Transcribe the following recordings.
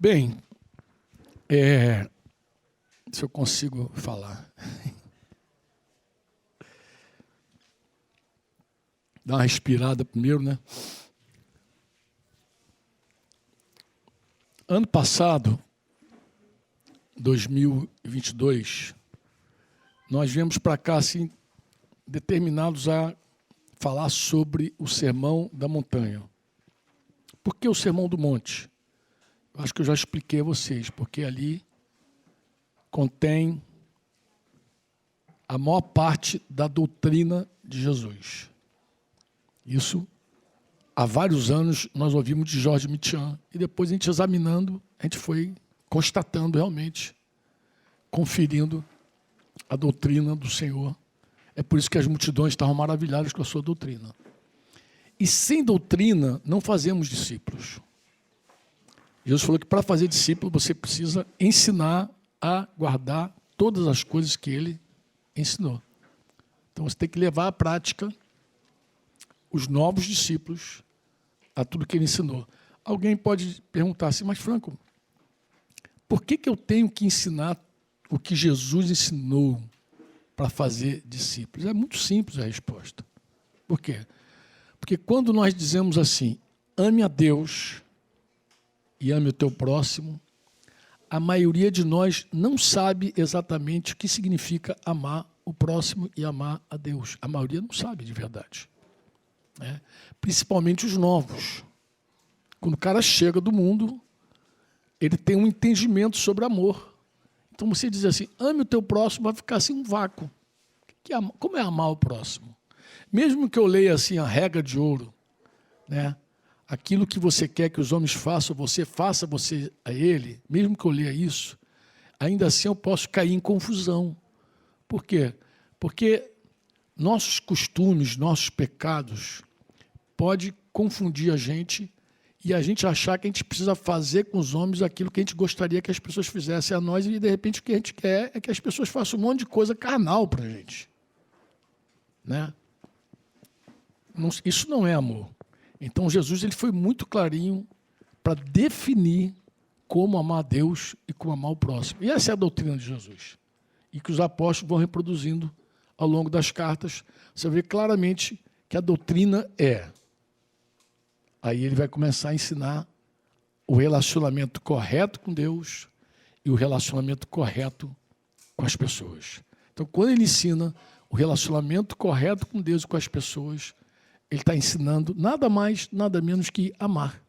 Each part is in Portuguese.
Bem, se eu consigo falar. Dar uma respirada primeiro, né? Ano passado, 2022, nós viemos para cá assim, determinados a falar sobre o Sermão da Montanha. Por que o Sermão do Monte? Eu acho que eu já expliquei a vocês, porque ali contém a maior parte da doutrina de Jesus. Isso, há vários anos, nós ouvimos de George Mitchan, e depois a gente examinando, a gente foi constatando realmente, conferindo a doutrina do Senhor. É por isso que as multidões estavam maravilhadas com a sua doutrina. E sem doutrina, não fazemos discípulos. Jesus falou que para fazer discípulo, você precisa ensinar a guardar todas as coisas que ele ensinou. Então, você tem que levar à prática os novos discípulos a tudo que ele ensinou. Alguém pode perguntar assim, mas Franco, por que eu tenho que ensinar o que Jesus ensinou para fazer discípulos? É muito simples a resposta. Por quê? Porque quando nós dizemos assim, ame a Deus e ame o teu próximo, a maioria de nós não sabe exatamente o que significa amar o próximo e amar a Deus. A maioria não sabe de verdade. Principalmente os novos. Quando o cara chega do mundo, ele tem um entendimento sobre amor. Então você diz assim, ame o teu próximo, vai ficar assim um vácuo. Como é amar o próximo? Mesmo que eu leia assim a regra de ouro, né? Aquilo que você quer que os homens façam, você faça você a ele, mesmo que eu leia isso, ainda assim eu posso cair em confusão. Por quê? Porque nossos costumes, nossos pecados, pode confundir a gente e a gente achar que a gente precisa fazer com os homens aquilo que a gente gostaria que as pessoas fizessem a nós e, de repente, o que a gente quer é que as pessoas façam um monte de coisa carnal para a gente. Né? Isso não é amor. Então, Jesus ele foi muito clarinho para definir como amar a Deus e como amar o próximo. E essa é a doutrina de Jesus. E que os apóstolos vão reproduzindo ao longo das cartas. Você vê claramente que a doutrina é. Aí ele vai começar a ensinar o relacionamento correto com Deus e o relacionamento correto com as pessoas. Então, quando ele ensina o relacionamento correto com Deus e com as pessoas, ele está ensinando nada mais, nada menos que amar.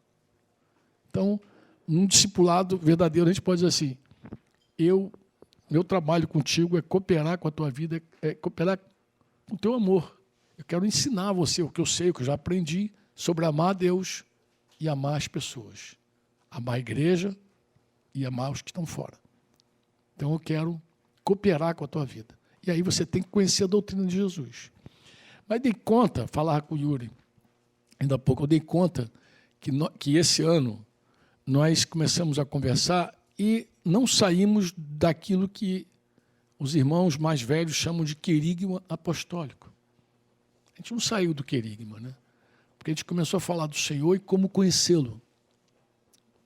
Então, num discipulado verdadeiro, a gente pode dizer assim, meu trabalho contigo é cooperar com a tua vida, é cooperar com o teu amor. Eu quero ensinar a você o que eu sei, o que eu já aprendi sobre amar a Deus e amar as pessoas. Amar a igreja e amar os que estão fora. Então, eu quero cooperar com a tua vida. E aí você tem que conhecer a doutrina de Jesus. Mas dei conta, falar com o Yuri, ainda há pouco, eu dei conta que esse ano nós começamos a conversar e não saímos daquilo que os irmãos mais velhos chamam de querigma apostólico. A gente não saiu do querigma, né? Porque a gente começou a falar do Senhor e como conhecê-lo.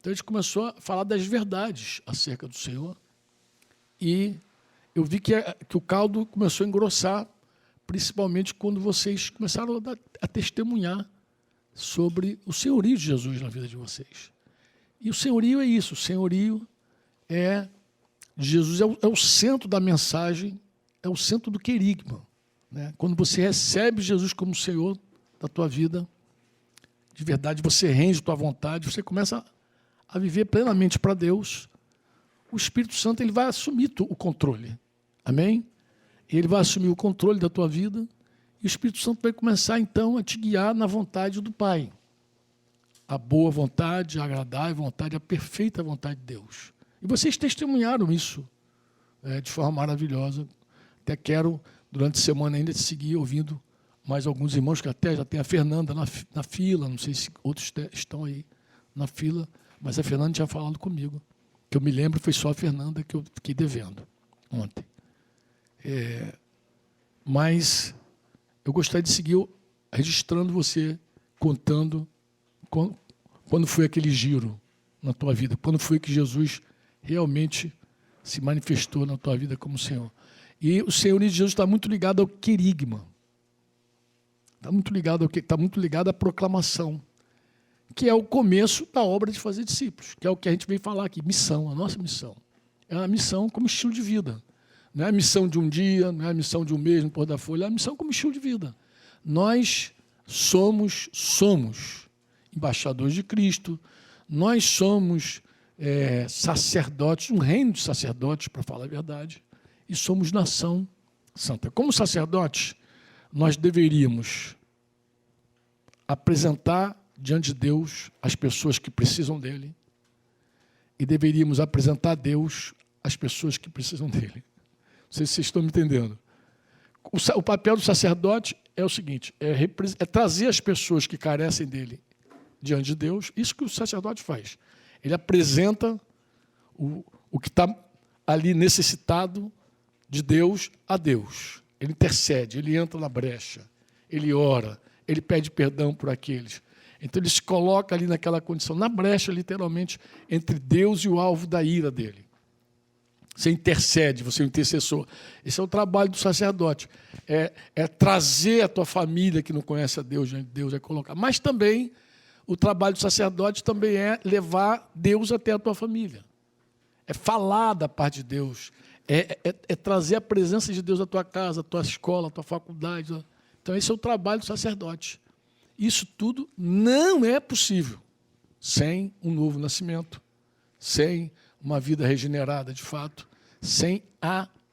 Então a gente começou a falar das verdades acerca do Senhor e eu vi que o caldo começou a engrossar, principalmente quando vocês começaram a testemunhar sobre o senhorio de Jesus na vida de vocês. E o senhorio é isso, o senhorio de Jesus é o centro da mensagem, é o centro do querigma. Né? Quando você recebe Jesus como Senhor da tua vida, de verdade, você rende a tua vontade, você começa a viver plenamente para Deus, o Espírito Santo ele vai assumir o controle. Amém? Ele vai assumir o controle da tua vida e o Espírito Santo vai começar, então, a te guiar na vontade do Pai. A boa vontade, a agradável vontade, a perfeita vontade de Deus. E vocês testemunharam isso de forma maravilhosa. Até quero, durante a semana, ainda te seguir ouvindo mais alguns irmãos, que até já tem a Fernanda na fila, não sei se outros estão aí na fila, mas a Fernanda tinha falado comigo. Que eu me lembro, foi só a Fernanda que eu fiquei devendo ontem. Mas eu gostaria de seguir registrando você, contando quando foi aquele giro na tua vida? Quando foi que Jesus realmente se manifestou na tua vida como Senhor? E o senhorio de Jesus está muito ligado ao querigma. Está muito ligado à proclamação, que é o começo da obra de fazer discípulos, que é o que a gente veio falar aqui, missão, a nossa missão. É uma missão como estilo de vida. Não é a missão de um dia, não é a missão de um mês no pôr da folha, é a missão como estilo de vida. Nós somos embaixadores de Cristo, nós somos sacerdotes, um reino de sacerdotes, para falar a verdade, e somos nação santa. Como sacerdotes, nós deveríamos apresentar diante de Deus as pessoas que precisam dele e deveríamos apresentar a Deus as pessoas que precisam dele. Não sei se vocês estão me entendendo. O papel do sacerdote é o seguinte, é trazer as pessoas que carecem dele diante de Deus. Isso que o sacerdote faz. Ele apresenta o que está ali necessitado de Deus a Deus. Ele intercede, ele entra na brecha, ele ora, ele pede perdão por aqueles. Então ele se coloca ali naquela condição, na brecha, literalmente, entre Deus e o alvo da ira dele. Você intercede, você é o intercessor. Esse é o trabalho do sacerdote. É trazer a tua família que não conhece a Deus, Deus é colocar. Mas também, o trabalho do sacerdote também é levar Deus até a tua família. É falar da parte de Deus. É trazer a presença de Deus à tua casa, à tua escola, à tua faculdade. Então, esse é o trabalho do sacerdote. Isso tudo não é possível sem um novo nascimento, sem uma vida regenerada de fato, sem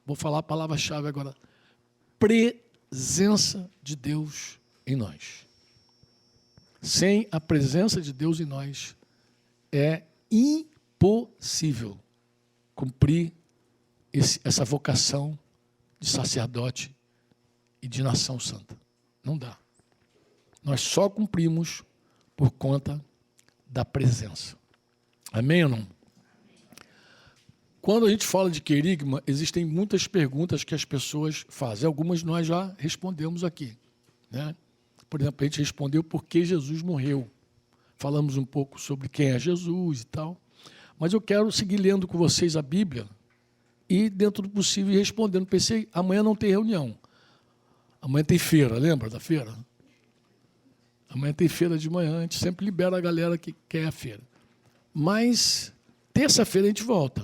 vou falar a palavra-chave agora, presença de Deus em nós. Sem a presença de Deus em nós, é impossível cumprir essa vocação de sacerdote e de nação santa. Não dá. Nós só cumprimos por conta da presença. Amém ou não? Quando a gente fala de querigma, existem muitas perguntas que as pessoas fazem. Algumas nós já respondemos aqui, né? Por exemplo, a gente respondeu por que Jesus morreu. Falamos um pouco sobre quem é Jesus e tal. Mas eu quero seguir lendo com vocês a Bíblia e, dentro do possível, ir respondendo. Pensei, amanhã não tem reunião. Amanhã tem feira, lembra da feira? Amanhã tem feira de manhã, a gente sempre libera a galera que quer a feira. Mas, terça-feira a gente volta.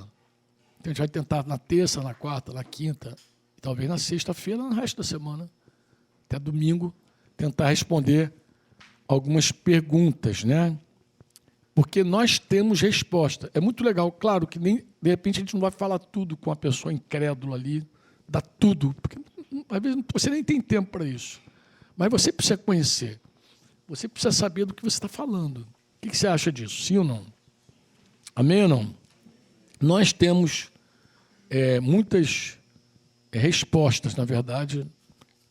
Então, a gente vai tentar na terça, na quarta, na quinta, e talvez na sexta-feira, no resto da semana, até domingo, tentar responder algumas perguntas, né? Porque nós temos resposta. É muito legal, claro que nem, de repente a gente não vai falar tudo com a pessoa incrédula ali, dar tudo, porque às vezes você nem tem tempo para isso. Mas você precisa conhecer. Você precisa saber do que você está falando. O que você acha disso? Sim ou não? Amém ou não? Nós temos muitas respostas, na verdade,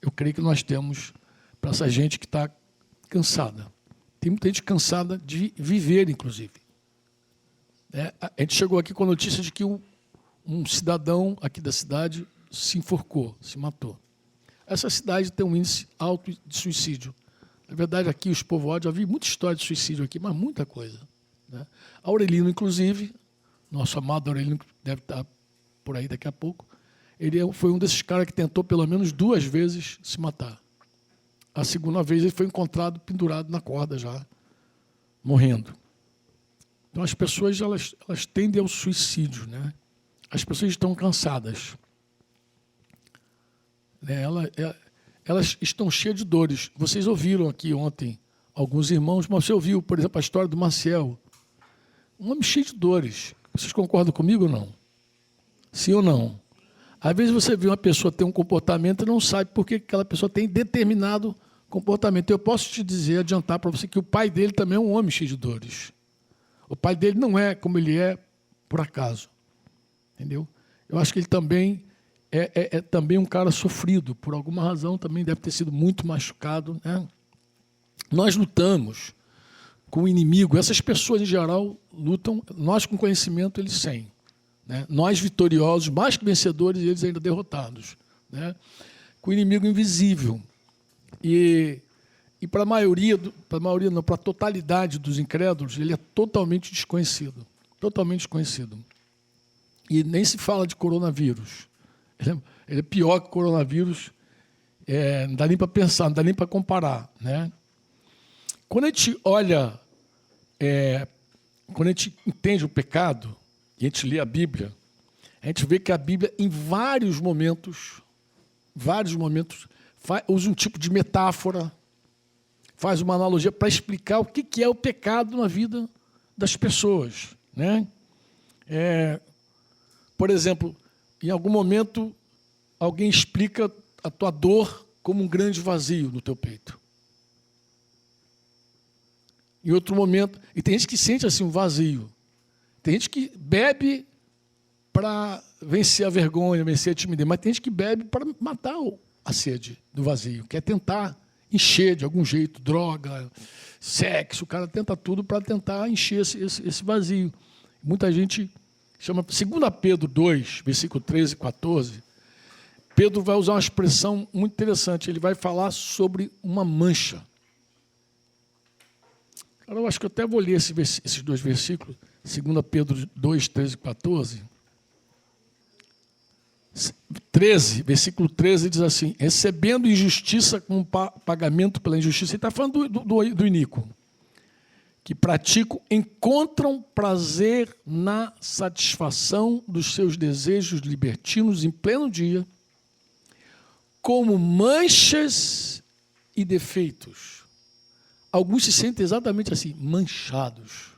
eu creio que nós temos para essa gente que está cansada. Tem muita gente cansada de viver, inclusive. A gente chegou aqui com a notícia de que um cidadão aqui da cidade se enforcou, se matou. Essa cidade tem um índice alto de suicídio. Na verdade, aqui, os povoados, já vi muita história de suicídio aqui, mas muita coisa, né? Aurelino, inclusive, nosso amado Aurelino, que deve estar por aí daqui a pouco, ele foi um desses caras que tentou pelo menos 2 vezes se matar. A segunda vez ele foi encontrado pendurado na corda já, morrendo. Então as pessoas elas tendem ao suicídio, né? As pessoas estão cansadas. Elas estão cheias de dores. Vocês ouviram aqui ontem alguns irmãos, mas você ouviu, por exemplo, a história do Maciel. Um homem cheio de dores. Vocês concordam comigo ou não? Sim ou não? Às vezes você vê uma pessoa ter um comportamento e não sabe por que aquela pessoa tem determinado comportamento. Eu posso te dizer, adiantar para você que o pai dele também é um homem cheio de dores. O pai dele não é como ele é por acaso. Entendeu? Eu acho que ele também é também um cara sofrido. Por alguma razão também deve ter sido muito machucado, né? Nós lutamos com o inimigo. Essas pessoas, em geral, lutam. Nós, com conhecimento, eles sem. Né? Nós, vitoriosos, mais que vencedores, eles ainda derrotados. Né? Com o inimigo invisível. E E para a maioria, não, para a totalidade dos incrédulos, ele é totalmente desconhecido. Totalmente desconhecido. E nem se fala de coronavírus. Ele é pior que o coronavírus. Não dá nem para pensar, não dá nem para comparar, né? Quando a gente olha, quando a gente entende o pecado, e a gente lê a Bíblia, a gente vê que a Bíblia, em vários momentos, usa um tipo de metáfora, faz uma analogia para explicar o que é o pecado na vida das pessoas, né? Por exemplo, em algum momento, alguém explica a tua dor como um grande vazio no teu peito. Em outro momento, e tem gente que sente assim um vazio. Tem gente que bebe para vencer a vergonha, vencer a timidez, mas tem gente que bebe para matar a sede do vazio, quer tentar encher de algum jeito, droga, sexo, o cara tenta tudo para tentar encher esse vazio. Muita gente chama, 2 Pedro 2, versículo 13 e 14, Pedro vai usar uma expressão muito interessante, ele vai falar sobre uma mancha. Eu acho que eu até vou ler esses dois versículos, 2 Pedro 2, 13 e 14. 13, versículo 13 diz assim: recebendo injustiça como pagamento pela injustiça. Ele está falando do iníquo. Que praticam, encontram prazer na satisfação dos seus desejos libertinos em pleno dia, como manchas e defeitos. Alguns se sentem exatamente assim, manchados.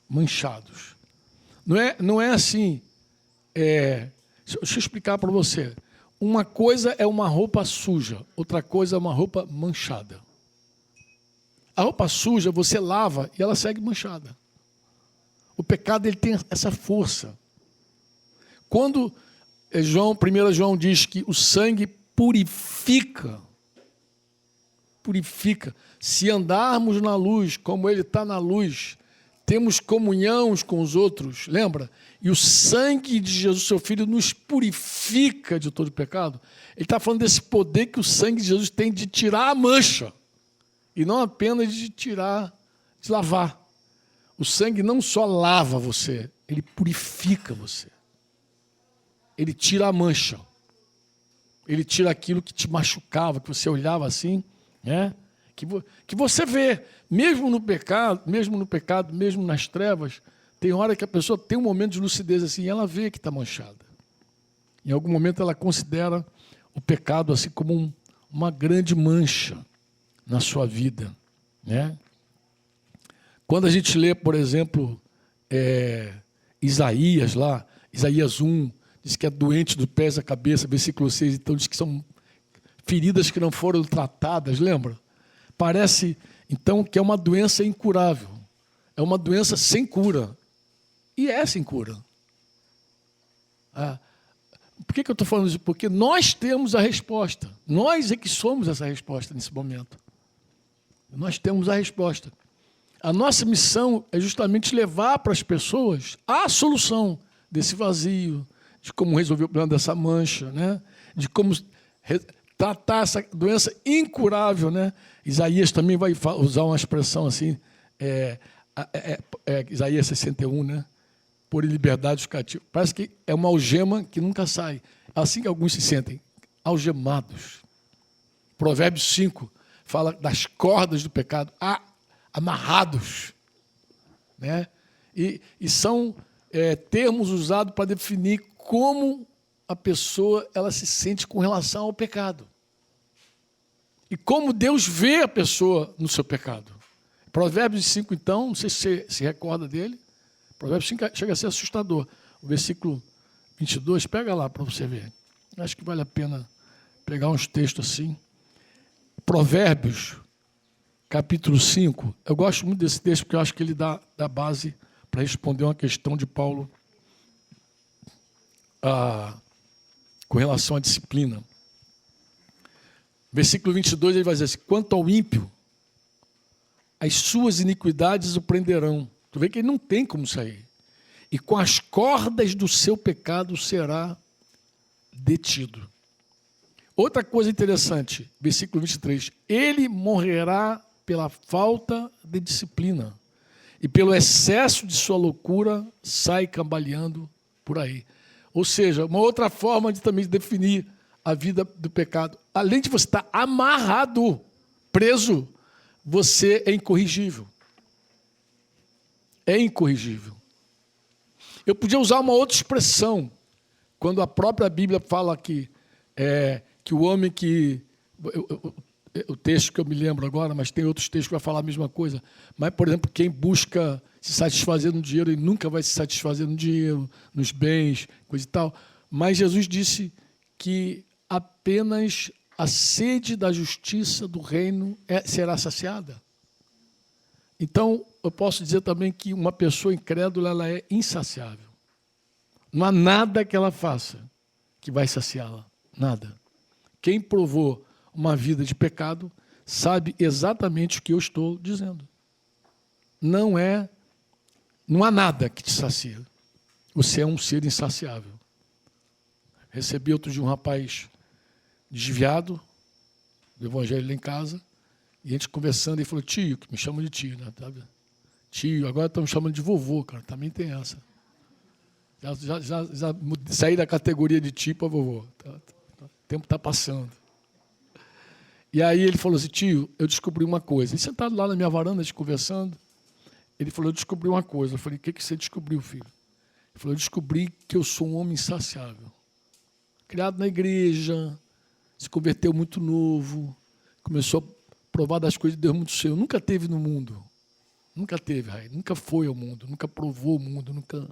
Manchados. Não é assim. Deixa eu explicar para você. Uma coisa é uma roupa suja, outra coisa é uma roupa manchada. A roupa suja você lava e ela segue manchada. O pecado ele tem essa força. Quando 1 João diz que o sangue purifica, se andarmos na luz, como ele está na luz, temos comunhão uns com os outros, lembra? E o sangue de Jesus, seu Filho, nos purifica de todo pecado. Ele está falando desse poder que o sangue de Jesus tem de tirar a mancha. E não apenas de tirar, de lavar. O sangue não só lava você, ele purifica você. Ele tira a mancha. Ele tira aquilo que te machucava, que você olhava assim, né? Que você vê, mesmo no pecado, mesmo nas trevas, tem hora que a pessoa tem um momento de lucidez assim, e ela vê que está manchada. Em algum momento ela considera o pecado assim como uma grande mancha na sua vida, né? Quando a gente lê, por exemplo, Isaías 1, diz que é doente do pés à cabeça, versículo 6, então diz que são feridas que não foram tratadas, lembra? Parece, então, que é uma doença incurável, é uma doença sem cura, e é sem cura. Por que eu estou falando isso? Porque nós temos a resposta, nós é que somos essa resposta nesse momento. Nós temos a resposta. A nossa missão é justamente levar para as pessoas a solução desse vazio, de como resolver o problema dessa mancha, né? De como tratar essa doença incurável, né? Isaías também vai usar uma expressão assim, Isaías 61, né? Por liberdade dos cativos. Parece que é uma algema que nunca sai. Assim que alguns se sentem algemados. Provérbios 5 fala das cordas do pecado, amarrados, né? E são termos usados para definir como a pessoa ela se sente com relação ao pecado. E como Deus vê a pessoa no seu pecado. Provérbios 5, então, não sei se você se recorda dele, Provérbios 5 chega a ser assustador. O versículo 22, pega lá para você ver. Acho que vale a pena pegar uns textos assim. Provérbios, capítulo 5. Eu gosto muito desse texto porque eu acho que ele dá base para responder uma questão de Paulo com relação à disciplina. Versículo 22, ele vai dizer assim: quanto ao ímpio, as suas iniquidades o prenderão. Tu vê que ele não tem como sair. E com as cordas do seu pecado será detido. Outra coisa interessante, versículo 23. Ele morrerá pela falta de disciplina e pelo excesso de sua loucura sai cambaleando por aí. Ou seja, uma outra forma de também definir a vida do pecado. Além de você estar amarrado, preso, você é incorrigível. É incorrigível. Eu podia usar uma outra expressão, quando a própria Bíblia fala que o homem que... O texto que eu me lembro agora, mas tem outros textos que vai falar a mesma coisa. Mas, por exemplo, quem busca se satisfazer no dinheiro, ele nunca vai se satisfazer no dinheiro, nos bens, coisa e tal. Mas Jesus disse que apenas a sede da justiça do reino será saciada. Então, eu posso dizer também que uma pessoa incrédula ela é insaciável. Não há nada que ela faça que vai saciá-la. Nada. Quem provou uma vida de pecado sabe exatamente o que eu estou dizendo. Não há nada que te sacia. Você é um ser insaciável. Recebi outro de um rapaz desviado do evangelho lá em casa, e a gente conversando, ele falou, tio, que me chama de tio, né? Tio, agora estão me chamando de vovô, cara, também tem essa. Já saí da categoria de tio para vovô. O tempo está passando. E aí ele falou assim, tio, eu descobri uma coisa. E sentado lá na minha varanda, a gente conversando, ele falou, eu descobri uma coisa. Eu falei, o que você descobriu, filho? Ele falou, eu descobri que eu sou um homem insaciável. Criado na igreja, se converteu muito novo, começou a provar das coisas de Deus muito cedo. Nunca teve no mundo. Nunca teve, Raí. Nunca foi ao mundo, nunca provou o mundo, nunca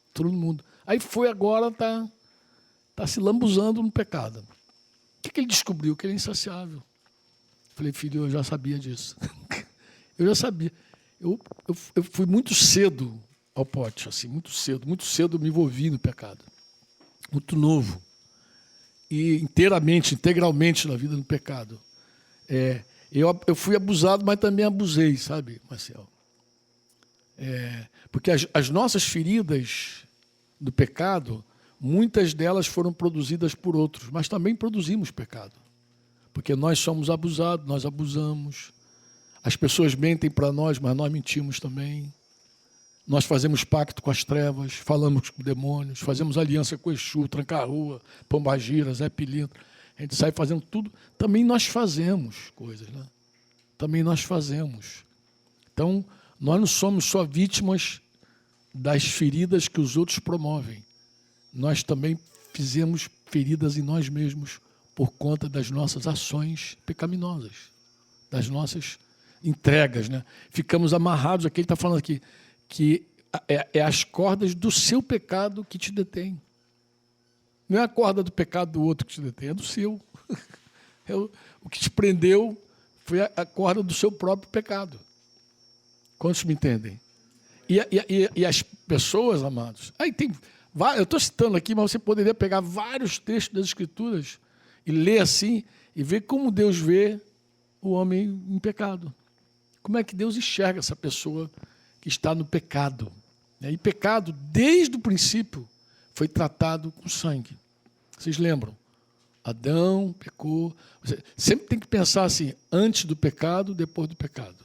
entrou no mundo. Aí foi agora, está se lambuzando no pecado. O que ele descobriu? Que ele é insaciável. Falei, filho, eu já sabia disso. Eu já sabia. Eu fui muito cedo ao pote, assim, muito cedo eu me envolvi no pecado. Muito novo. E integralmente na vida no pecado. Eu fui abusado, mas também abusei, sabe, Marcelo? Porque as nossas feridas do pecado, muitas delas foram produzidas por outros, mas também produzimos pecado. Porque nós somos abusados, nós abusamos. As pessoas mentem para nós, mas nós mentimos também. Nós fazemos pacto com as trevas, falamos com demônios, fazemos aliança com Exu, Tranca-Rua, Pombagira, Zé Pilintra. A gente sai fazendo tudo. Também nós fazemos coisas, né? Também nós fazemos. Então, nós não somos só vítimas das feridas que os outros promovem. Nós também fizemos feridas em nós mesmos por conta das nossas ações pecaminosas, das nossas entregas, né? Ficamos amarrados, aqui ele está falando aqui, que é as cordas do seu pecado que te detém. Não é a corda do pecado do outro que te detém, é do seu. O que te prendeu foi a corda do seu próprio pecado. Quantos me entendem? E as pessoas, amados, aí tem... Eu estou citando aqui, mas você poderia pegar vários textos das Escrituras e ler assim e ver como Deus vê o homem em pecado. Como é que Deus enxerga essa pessoa que está no pecado. E pecado, desde o princípio, foi tratado com sangue. Vocês lembram? Adão pecou. Você sempre tem que pensar assim, antes do pecado, depois do pecado.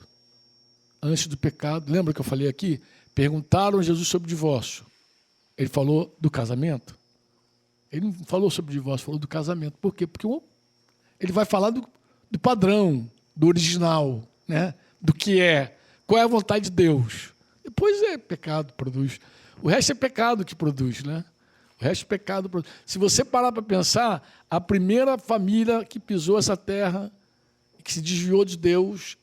Antes do pecado, lembra que eu falei aqui? Perguntaram a Jesus sobre o divórcio. Ele falou do casamento. Ele não falou sobre o divórcio, falou do casamento. Por quê? Porque ele vai falar do padrão, do original, né? Do que é. Qual é a vontade de Deus? Depois é pecado produz. O resto é pecado que produz, né? O resto é pecado produz. Se você parar para pensar, a primeira família que pisou essa terra, que se desviou de Deus,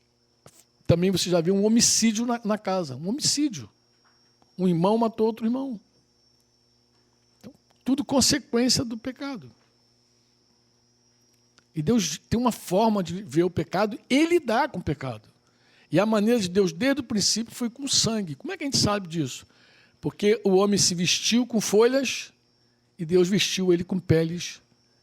também você já viu um homicídio na casa. Um homicídio. Um irmão matou outro irmão. Então, tudo consequência do pecado. E Deus tem uma forma de ver o pecado e lidar com o pecado. E a maneira de Deus, desde o princípio, foi com sangue. Como é que a gente sabe disso? Porque o homem se vestiu com folhas e Deus vestiu ele com peles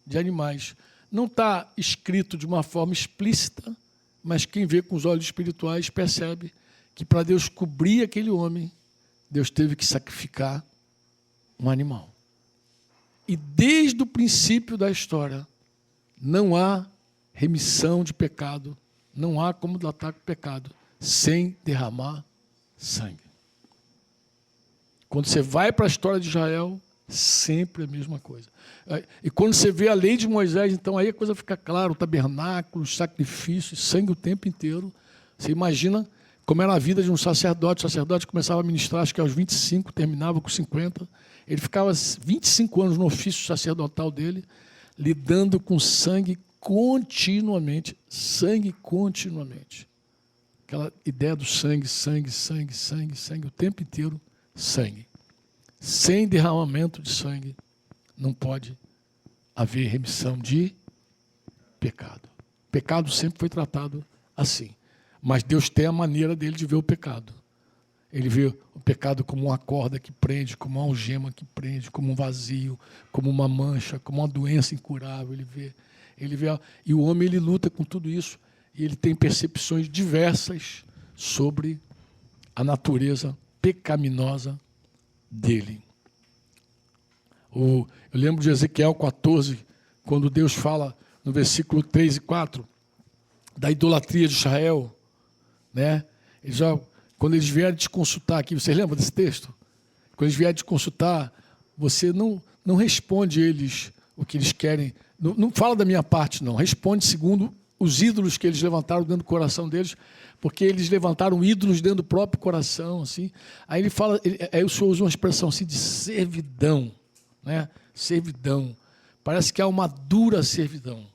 de animais. Não está escrito de uma forma explícita, mas quem vê com os olhos espirituais percebe que para Deus cobrir aquele homem, Deus teve que sacrificar um animal. E desde o princípio da história, Não há remissão de pecado, não há como tratar com o pecado sem derramar sangue. Quando você vai para a história de Israel, sempre a mesma coisa. E quando você vê a lei de Moisés, então aí a coisa fica clara, o tabernáculo, os sacrifícios, sangue o tempo inteiro. Você imagina como era a vida de um sacerdote. O sacerdote começava a ministrar, acho que aos 25, terminava com 50. Ele ficava 25 anos no ofício sacerdotal dele, lidando com sangue continuamente. Sangue continuamente. Aquela ideia do sangue, sangue, sangue, sangue, sangue, o tempo inteiro, sangue. Sem derramamento de sangue, não pode haver remissão de pecado. O pecado sempre foi tratado assim. Mas Deus tem a maneira dele de ver o pecado. Ele vê o pecado como uma corda que prende, como uma algema que prende, como um vazio, como uma mancha, como uma doença incurável. Ele vê, e o homem ele luta com tudo isso e ele tem percepções diversas sobre a natureza pecaminosa dele. Eu lembro de Ezequiel 14, quando Deus fala no versículo 3 e 4 da idolatria de Israel, né? Quando eles vierem te consultar aqui, você lembra desse texto? Quando eles vierem te consultar, você não responde eles o que eles querem, não fala da minha parte, não. Responde segundo os ídolos que eles levantaram dentro do coração deles, porque eles levantaram ídolos dentro do próprio coração, assim. Aí ele fala, aí o Senhor usa uma expressão assim de servidão, né? Servidão. Parece que há uma dura servidão.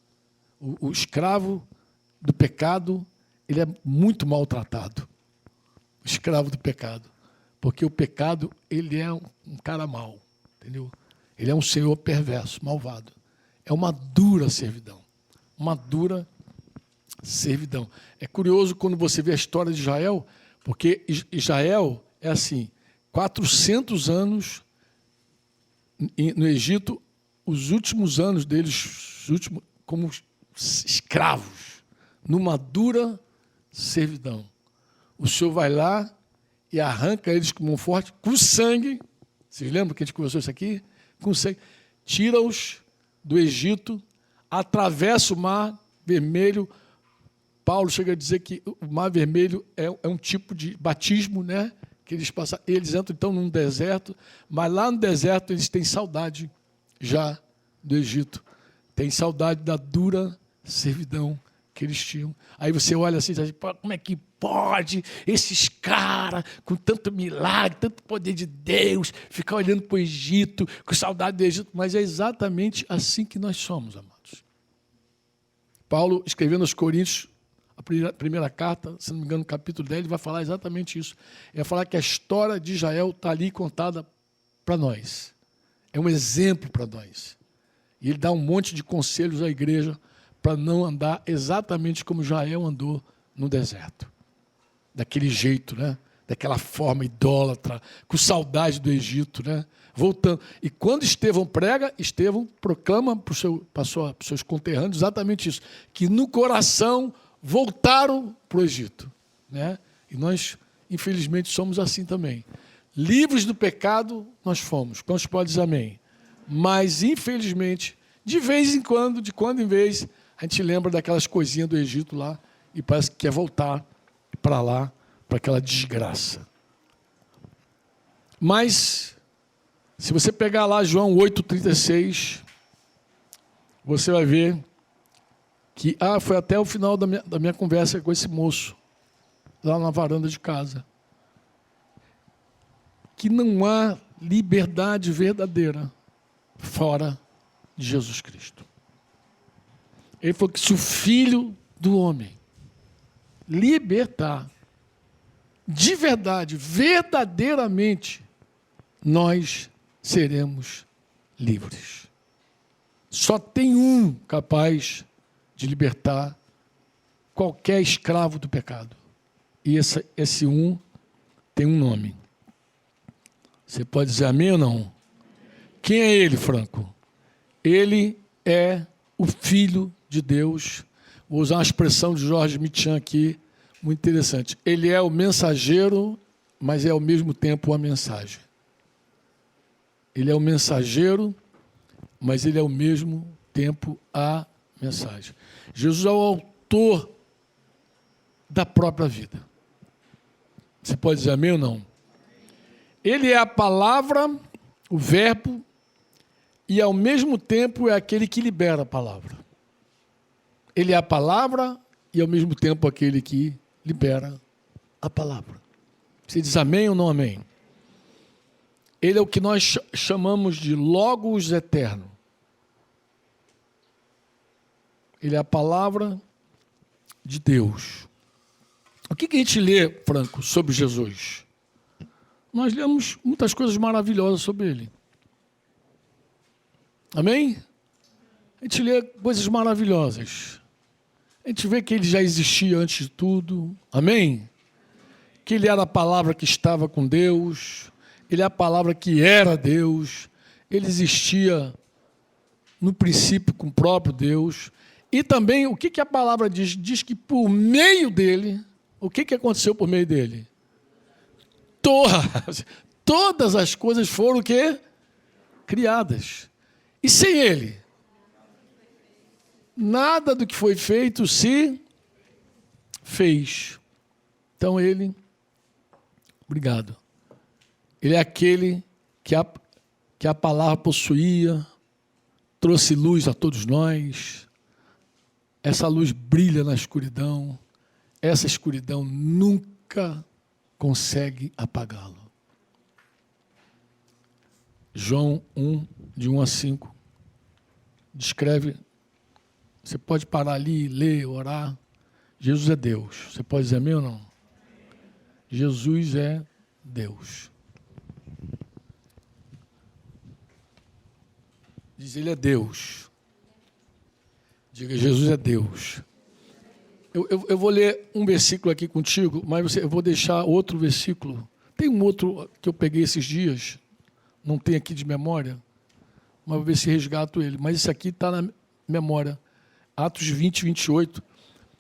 O escravo do pecado, ele é muito maltratado. O escravo do pecado. Porque o pecado, ele é um cara mau, entendeu? Ele é um senhor perverso, malvado. É uma dura servidão. Uma dura servidão. É curioso quando você vê a história de Israel, porque Israel é assim, 400 anos no Egito, os últimos anos deles, como escravos, numa dura servidão. O Senhor vai lá e arranca eles com mão forte, com sangue. Vocês lembram que a gente conversou isso aqui? Com sangue. Tira-os do Egito, atravessa o Mar Vermelho. Paulo chega a dizer que o Mar Vermelho é um tipo de batismo, né? Que eles passam. Eles entram então num deserto, mas lá no deserto eles têm saudade já do Egito. Tem saudade da dura servidão que eles tinham. Aí você olha assim e diz, como é que pode esses caras, com tanto milagre, tanto poder de Deus, ficar olhando para o Egito, com saudade do Egito? Mas é exatamente assim que nós somos, amados. Paulo, escrevendo aos Coríntios, a primeira carta, se não me engano, no capítulo 10, ele vai falar exatamente isso. Ele vai falar que a história de Israel está ali contada para nós. É um exemplo para nós. E ele dá um monte de conselhos à igreja para não andar exatamente como Israel andou no deserto. Daquele jeito, né? Daquela forma idólatra, com saudade do Egito, né? Voltando. E quando Estevão prega, Estevão proclama para os seus conterrâneos exatamente isso, que no coração voltaram para o Egito, né? E nós, infelizmente, somos assim também. Livres do pecado, nós fomos. Quantos podem dizer amém? Mas, infelizmente, de vez em quando, de quando em vez, a gente lembra daquelas coisinhas do Egito lá e parece que quer voltar para lá, para aquela desgraça. Mas, se você pegar lá João 8,36, você vai ver que foi até o final da minha conversa com esse moço, lá na varanda de casa, que não há liberdade verdadeira fora de Jesus Cristo. Ele falou que se o Filho do Homem libertar, de verdade, verdadeiramente, nós seremos livres. Só tem um capaz de libertar qualquer escravo do pecado. E esse um tem um nome. Você pode dizer amém ou não? Quem é ele, Franco? Ele é o Filho de Deus. Vou usar uma expressão de Jorge Michan aqui, muito interessante. Ele é o mensageiro, mas é ao mesmo tempo a mensagem. Ele é o mensageiro, mas ele é ao mesmo tempo a mensagem. Jesus é o autor da própria vida. Você pode dizer amém ou não? Ele é a palavra, o verbo, e ao mesmo tempo é aquele que libera a palavra. Ele é a palavra e ao mesmo tempo aquele que libera a palavra. Você diz amém ou não amém? Ele é o que nós chamamos de Logos eterno. Ele é a palavra de Deus. O que a gente lê, Franco, sobre Jesus? Nós lemos muitas coisas maravilhosas sobre ele. Amém? A gente lê coisas maravilhosas. A gente vê que ele já existia antes de tudo. Amém? Que ele era a palavra que estava com Deus. Ele é a palavra que era Deus. Ele existia no princípio com o próprio Deus. E também, o que a palavra diz? Diz que por meio dele, o que aconteceu por meio dele? Todas as coisas foram o quê? Criadas. E sem ele, nada do que foi feito se fez. Então ele, obrigado. Ele é aquele que a palavra possuía, trouxe luz a todos nós. Essa luz brilha na escuridão. Essa escuridão nunca consegue apagá-lo. João 1, de 1 a 5, descreve, você pode parar ali, ler, orar. Jesus é Deus. Você pode dizer amém ou não? Jesus é Deus. Diz, ele é Deus. Diga, Jesus é Deus. Eu vou ler um versículo aqui contigo, mas eu vou deixar outro versículo. Tem um outro que eu peguei esses dias, não tem aqui de memória, mas vou ver se resgato ele. Mas esse aqui está na memória. Atos 20, 28.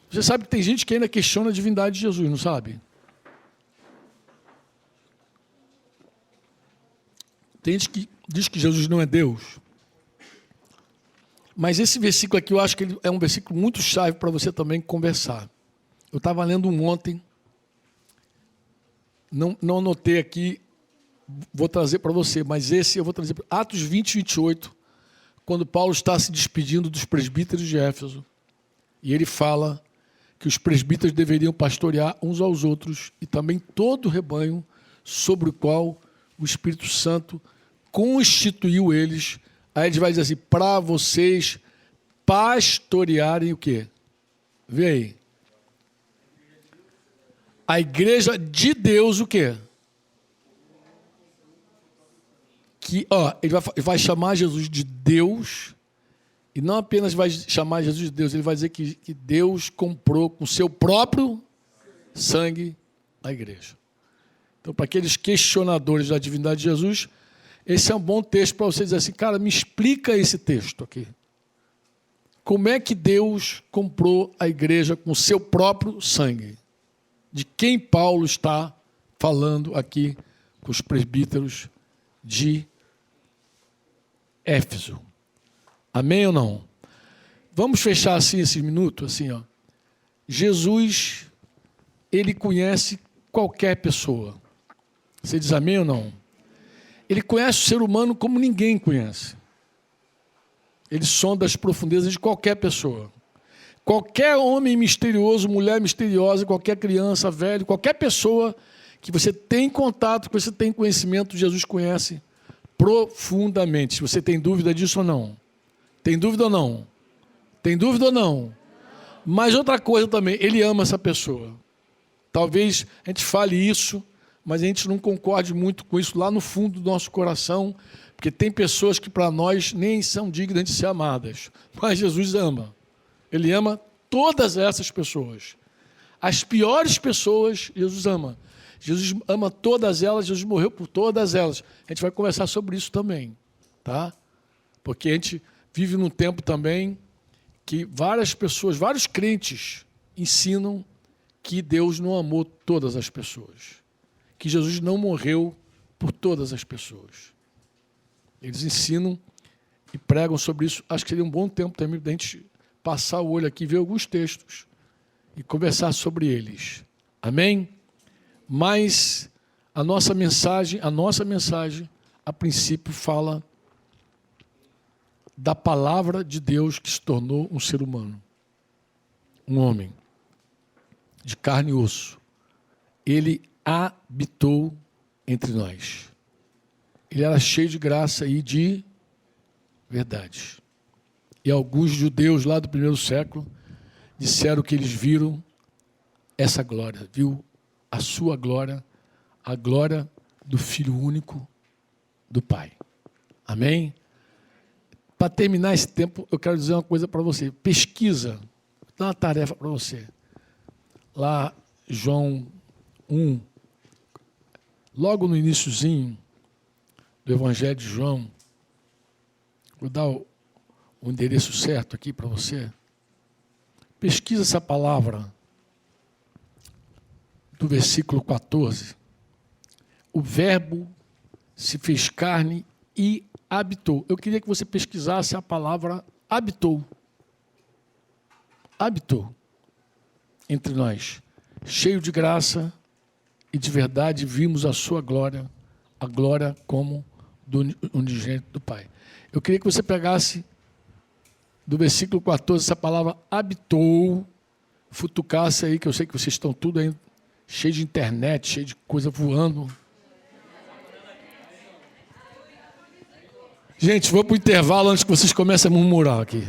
Você sabe que tem gente que ainda questiona a divindade de Jesus, não sabe? Tem gente que diz que Jesus não é Deus. Mas esse versículo aqui, eu acho que ele é um versículo muito chave para você também conversar. Eu estava lendo um ontem, não anotei aqui, vou trazer para você, mas esse eu vou trazer. Atos 20, 28, quando Paulo está se despedindo dos presbíteros de Éfeso, e ele fala que os presbíteros deveriam pastorear uns aos outros e também todo o rebanho sobre o qual o Espírito Santo constituiu eles. Aí ele vai dizer assim, para vocês pastorearem o quê? Vê aí. A igreja de Deus o quê? Que, ele vai chamar Jesus de Deus, e não apenas vai chamar Jesus de Deus, ele vai dizer que Deus comprou com seu próprio sangue a igreja. Então, para aqueles questionadores da divindade de Jesus, esse é um bom texto para você dizer assim, cara, me explica esse texto aqui. Como é que Deus comprou a igreja com seu próprio sangue? De quem Paulo está falando aqui com os presbíteros de Éfeso? Amém ou não? Vamos fechar assim esse minuto, assim, ó. Jesus, ele conhece qualquer pessoa. Você diz amém ou não? Ele conhece o ser humano como ninguém conhece. Ele sonda as profundezas de qualquer pessoa. Qualquer homem misterioso, mulher misteriosa, qualquer criança, velho, qualquer pessoa que você tem contato, que você tem conhecimento, Jesus conhece profundamente. Se você tem dúvida disso ou não. Tem dúvida ou não? Tem dúvida ou não? Mas outra coisa também, ele ama essa pessoa. Talvez a gente fale isso, mas a gente não concorde muito com isso lá no fundo do nosso coração, porque tem pessoas que para nós nem são dignas de ser amadas. Mas Jesus ama. Ele ama todas essas pessoas. As piores pessoas, Jesus ama. Jesus ama todas elas, Jesus morreu por todas elas. A gente vai conversar sobre isso também, tá? Porque a gente vive num tempo também que várias pessoas, vários crentes ensinam que Deus não amou todas as pessoas. Que Jesus não morreu por todas as pessoas. Eles ensinam e pregam sobre isso. Acho que seria um bom tempo também da gente passar o olho aqui, ver alguns textos e conversar sobre eles. Amém? Mas a nossa mensagem, a princípio, fala da palavra de Deus que se tornou um ser humano, um homem, de carne e osso. Ele habitou entre nós. Ele era cheio de graça e de verdade. E alguns judeus lá do primeiro século disseram que eles viram essa glória, viu a sua glória, a glória do Filho único do Pai. Amém? Para terminar esse tempo, eu quero dizer uma coisa para você. Pesquisa, vou dar uma tarefa para você. Lá, João 1, logo no iniciozinho do Evangelho de João, vou dar o endereço certo aqui para você. Pesquisa essa palavra do versículo 14. O verbo se fez carne e habitou. Eu queria que você pesquisasse a palavra habitou. Habitou entre nós. Cheio de graça e de verdade, vimos a sua glória, a glória como do unigênito do Pai. Eu queria que você pegasse do versículo 14 essa palavra habitou, futucasse aí, que eu sei que vocês estão tudo aí cheio de internet, cheio de coisa voando. Gente, vou para o intervalo antes que vocês comecem a murmurar aqui.